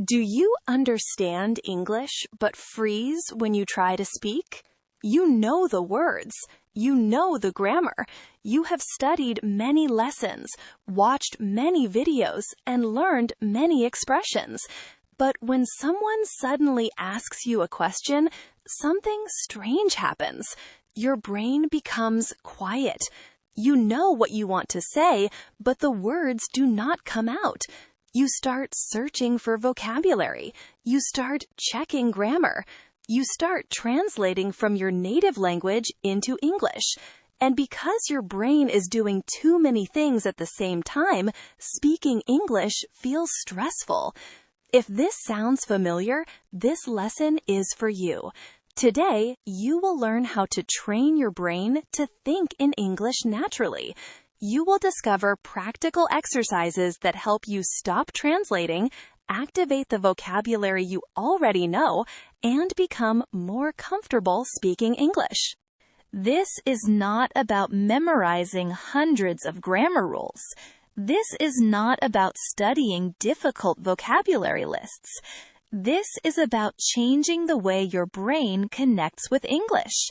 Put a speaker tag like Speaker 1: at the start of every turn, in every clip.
Speaker 1: Do you understand English but freeze when you try to speak? You know the words. You know the grammar. You have studied many lessons, watched many videos, and learned many expressions. But when someone suddenly asks you a question, something strange happens. Your brain becomes quiet. You know what you want to say, but the words do not come out. You start searching for vocabulary. You start checking grammar. You start translating from your native language into English. And because your brain is doing too many things at the same time, speaking English feels stressful. If this sounds familiar, this lesson is for you. Today, you will learn how to train your brain to think in English naturally. You will discover practical exercises that help you stop translating, activate the vocabulary you already know, and become more comfortable speaking English. This is not about memorizing hundreds of grammar rules. This is not about studying difficult vocabulary lists. This is about changing the way your brain connects with English.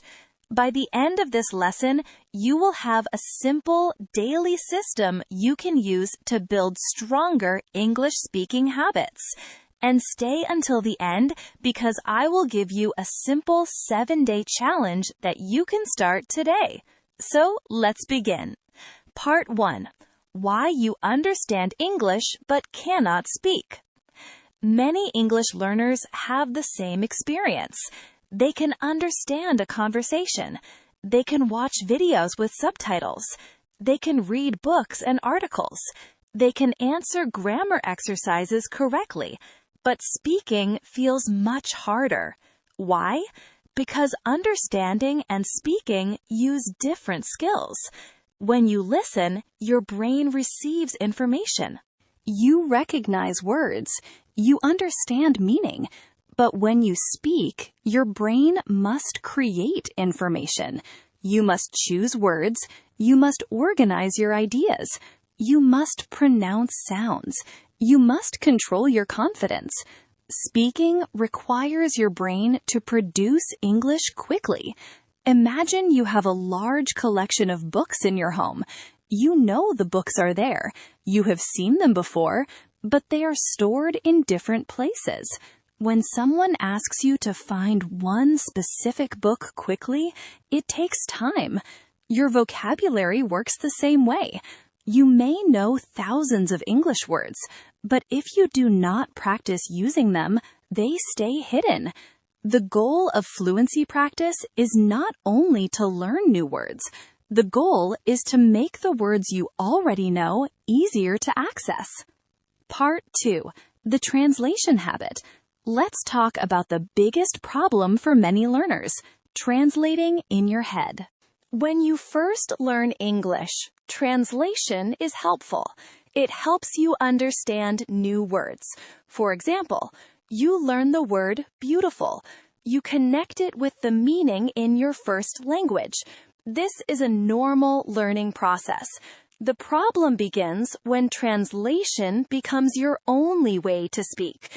Speaker 1: By the end of this lesson, you will have a simple daily system you can use to build stronger English-speaking habits. And stay until the end because I will give you a simple 7-day challenge that you can start today. So let's begin. Part 1. Why you understand English but cannot speak. Many English learners have the same experience. They can understand a conversation. They can watch videos with subtitles. They can read books and articles. They can answer grammar exercises correctly. But speaking feels much harder. Why? Because understanding and speaking use different skills. When you listen, your brain receives information. You recognize words. You understand meaning. But when you speak, your brain must create information. You must choose words. You must organize your ideas. You must pronounce sounds. You must control your confidence. Speaking requires your brain to produce English quickly. Imagine you have a large collection of books in your home. You know the books are there. You have seen them before, but they are stored in different places. When someone asks you to find one specific book quickly, it takes time. Your vocabulary works the same way. You may know thousands of English words, but if you do not practice using them, they stay hidden. The goal of fluency practice is not only to learn new words. The goal is to make the words you already know easier to access. Part 2. The translation habit. Let's talk about the biggest problem for many learners, translating in your head. When you first learn English, translation is helpful. It helps you understand new words. For example, you learn the word beautiful. You connect it with the meaning in your first language. This is a normal learning process. The problem begins when translation becomes your only way to speak.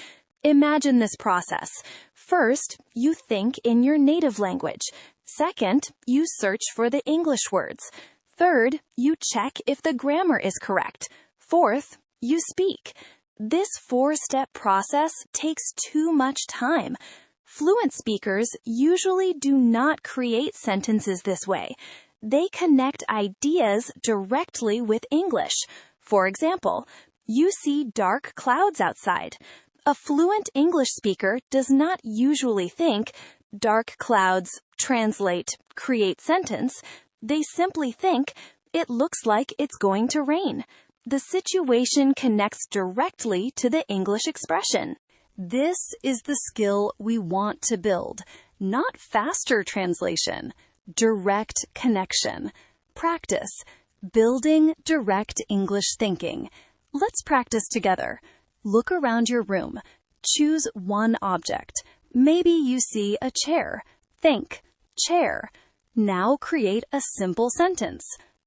Speaker 1: Imagine this process. First, you think in your native language. Second, you search for the English words. Third, you check if the grammar is correct. Fourth, you speak. This 4-step process takes too much time. Fluent speakers usually do not create sentences this way. They connect ideas directly with English. For example, you see dark clouds outside. A fluent English speaker does not usually think, dark clouds, translate, create sentence. They simply think, it looks like it's going to rain. The situation connects directly to the English expression. This is the skill we want to build, not faster translation, direct connection. Practice, building direct English thinking. Let's practice together. Look around your room. Choose one object. Maybe you see a chair. Think, chair. Now create a simple sentence.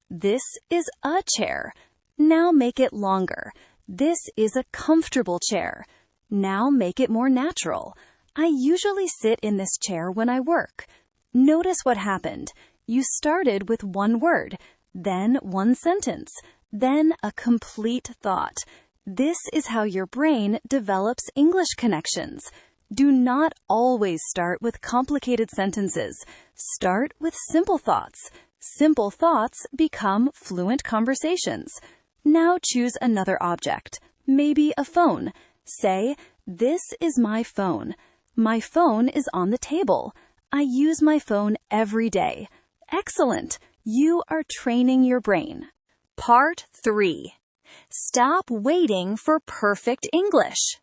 Speaker 1: This is a chair. Now make it longer. This is a comfortable chair. Now make it more natural. I usually sit in this chair when I work. Notice what happened. You started with one word, then one sentence, then a complete thought. This is how your brain develops English connections. Do not always start with complicated sentences. Start with simple thoughts. Simple thoughts become fluent conversations. Now choose another object, maybe a phone. Say, "This is my phone. My phone is on the table. I use my phone every day." Excellent! You are training your brain. Part 3. Stop waiting for perfect English.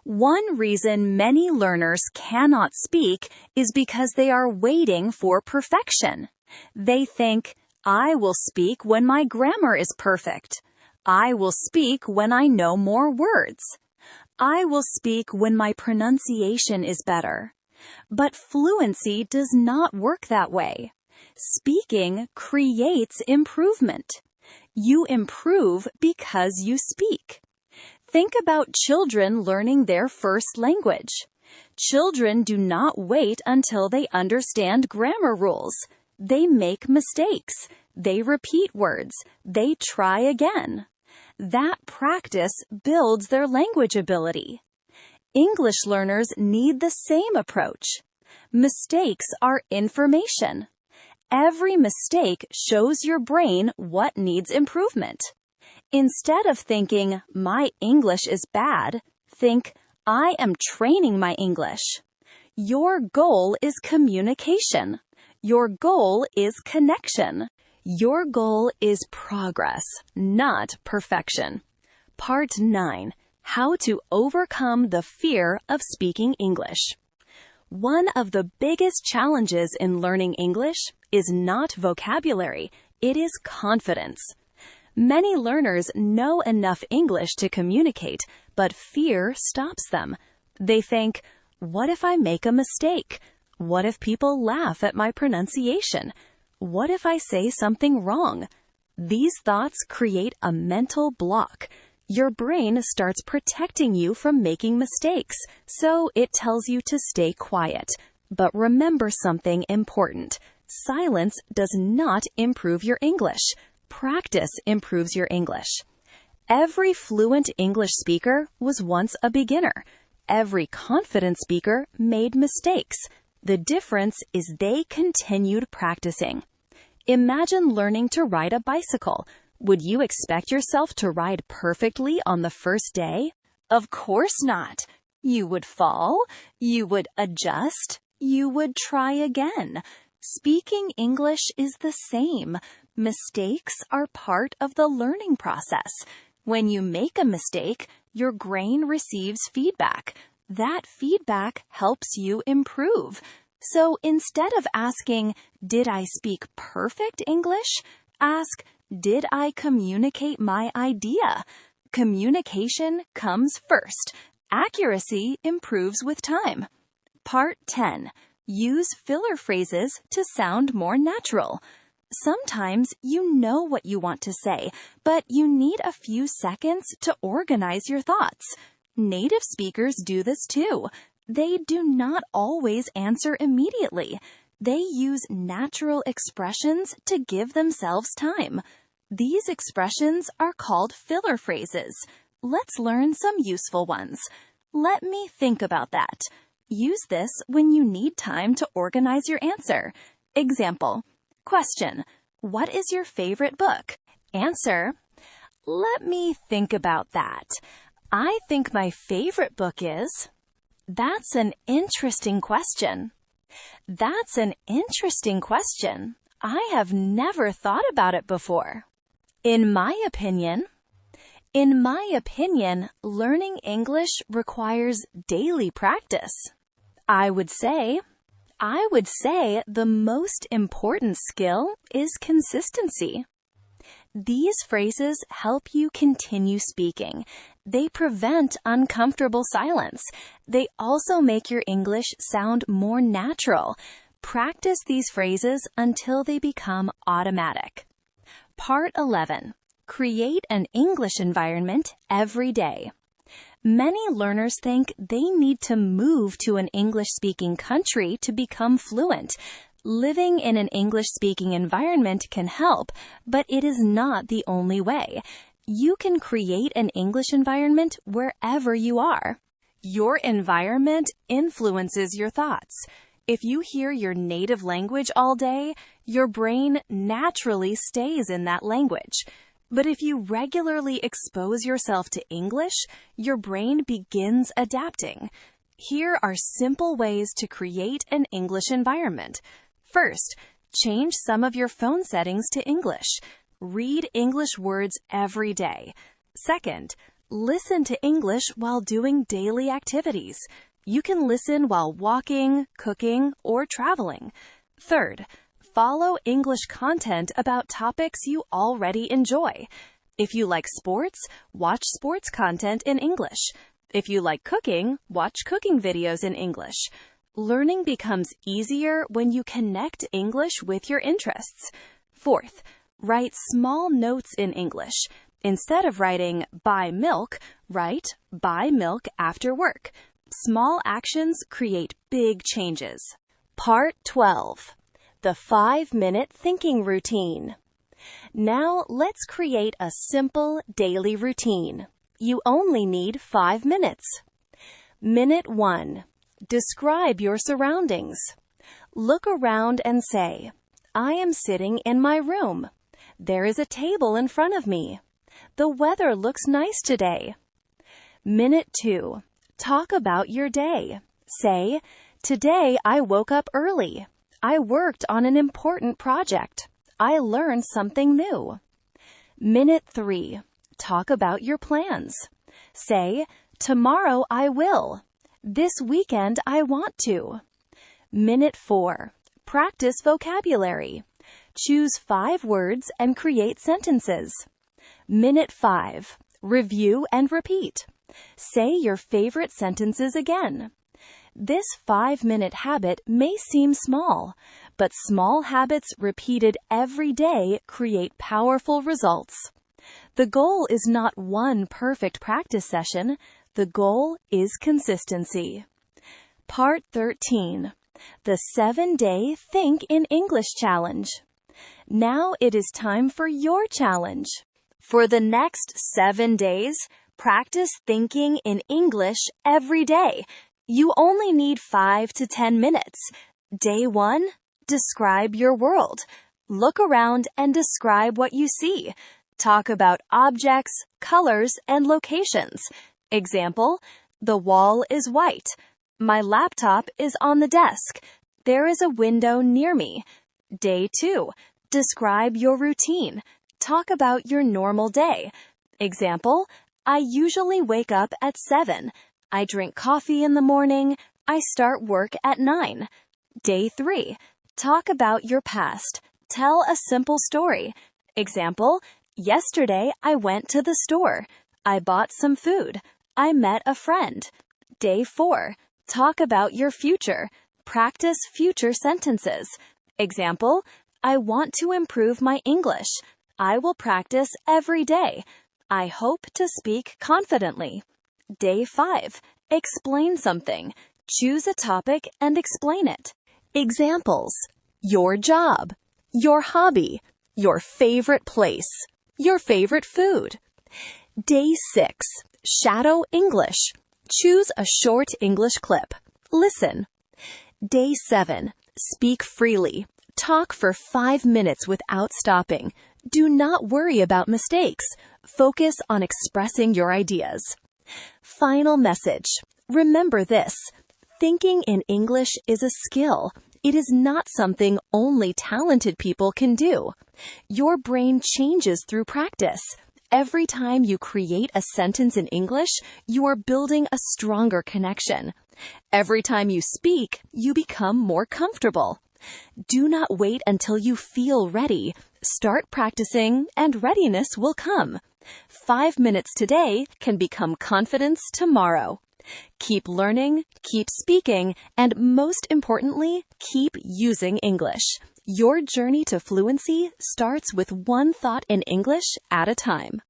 Speaker 1: One reason many learners cannot speak is because they are waiting for perfection. They think, "I will speak when my grammar is perfect. I will speak when I know more words. I will speak when my pronunciation is better." But fluency does not work that way. Speaking creates improvement. You improve because you speak. Think about children learning their first language. Children do not wait until they understand grammar rules. They make mistakes. They repeat words. They try again. That practice builds their language ability. English learners need the same approach. Mistakes are information. Every mistake shows your brain what needs improvement. Instead of thinking, "My English is bad," think, "I am training my English." Your goal is communication. Your goal is connection. Your goal is progress, not perfection. Part 9. How to overcome the fear of speaking English. One of the biggest challenges in learning English is not vocabulary, it is confidence. Many learners know enough English to communicate, but fear stops them. They think, "What if I make a mistake? What if people laugh at my pronunciation? What if I say something wrong?" These thoughts create a mental block. Your brain starts protecting you from making mistakes, so it tells you to stay quiet. But remember something important. Silence does not improve your English. Practice improves your English. Every fluent English speaker was once a beginner. Every confident speaker made mistakes. The difference is they continued practicing. Imagine learning to ride a bicycle. Would you expect yourself to ride perfectly on the first day? Of course not. You would fall, you would adjust, you would try again. Speaking English is the same. Mistakes are part of the learning process. When you make a mistake, your brain receives feedback. That feedback helps you improve. So instead of asking, "Did I speak perfect English?" ask, "Did I communicate my idea?" Communication comes first. Accuracy improves with time. Part 10. Use filler phrases to sound more natural. Sometimes you know what you want to say, but you need a few seconds to organize your thoughts. Native speakers do this too. They do not always answer immediately. They use natural expressions to give themselves time. These expressions are called filler phrases. Let's learn some useful ones. "Let me think about that." Use this when you need time to organize your answer. Example. Question. "What is your favorite book?" Answer. "Let me think about that. I think my favorite book is..." That's an interesting question. That's an interesting question. I have never thought about it before. In my opinion, learning English requires daily practice. I would say the most important skill is consistency. These phrases help you continue speaking. They prevent uncomfortable silence. They also make your English sound more natural. Practice these phrases until they become automatic. Part 11. Create an English environment every day. Many learners think they need to move to an English-speaking country to become fluent. Living in an English-speaking environment can help, but it is not the only way. You can create an English environment wherever you are. Your environment influences your thoughts. If you hear your native language all day, your brain naturally stays in that language. But if you regularly expose yourself to English, your brain begins adapting. Here are simple ways to create an English environment. First, change some of your phone settings to English. Read English words every day. Second, listen to English while doing daily activities. You can listen while walking, cooking, or traveling. Third, follow English content about topics you already enjoy. If you like sports, watch sports content in English. If you like cooking, watch cooking videos in English. Learning becomes easier when you connect English with your interests. Fourth, write small notes in English. Instead of writing, buy milk, write, buy milk after work. Small actions create big changes. Part 12. The 5-minute thinking routine. Now let's create a simple daily routine. You only need 5 minutes. Minute 1. Describe your surroundings. Look around and say, I am sitting in my room. There is a table in front of me. The weather looks nice today. Minute 2. Talk about your day. Say, today I woke up early. I worked on an important project. I learned something new. Minute 3. Talk about your plans. Say, tomorrow I will. This weekend I want to. Minute 4. Practice vocabulary. Choose 5 words and create sentences. Minute 5. Review and repeat. Say your favorite sentences again. This 5-minute habit may seem small, but small habits repeated every day create powerful results. The goal is not one perfect practice session. The goal is consistency. Part 13. The 7-Day Think in English Challenge. Now it is time for your challenge. For the next 7 days, practice thinking in English every day. You only need 5 to 10 minutes. Day 1, describe your world. Look around and describe what you see. Talk about objects, colors, and locations. Example, the wall is white. My laptop is on the desk. There is a window near me. Day 2, describe your routine. Talk about your normal day. Example, I usually wake up at 7. I drink coffee in the morning. I start work at 9. Day 3, talk about your past. Tell a simple story. Example, yesterday I went to the store. I bought some food. I met a friend. Day 4, talk about your future. Practice future sentences. Example, I want to improve my English. I will practice every day. I hope to speak confidently. Day 5, explain something. Choose a topic and explain it. Examples, your job, your hobby, your favorite place, your favorite food. Day 6, shadow English. Choose a short English clip. Listen. Day 7, speak freely. Talk for 5 minutes without stopping. Do not worry about mistakes. Focus on expressing your ideas. Final message. Remember this. Thinking in English is a skill. It is not something only talented people can do. Your brain changes through practice. Every time you create a sentence in English, you are building a stronger connection. Every time you speak, you become more comfortable. Do not wait until you feel ready. Start practicing and readiness will come. 5 minutes today can become confidence tomorrow. Keep learning, keep speaking, and most importantly, keep using English. Your journey to fluency starts with one thought in English at a time.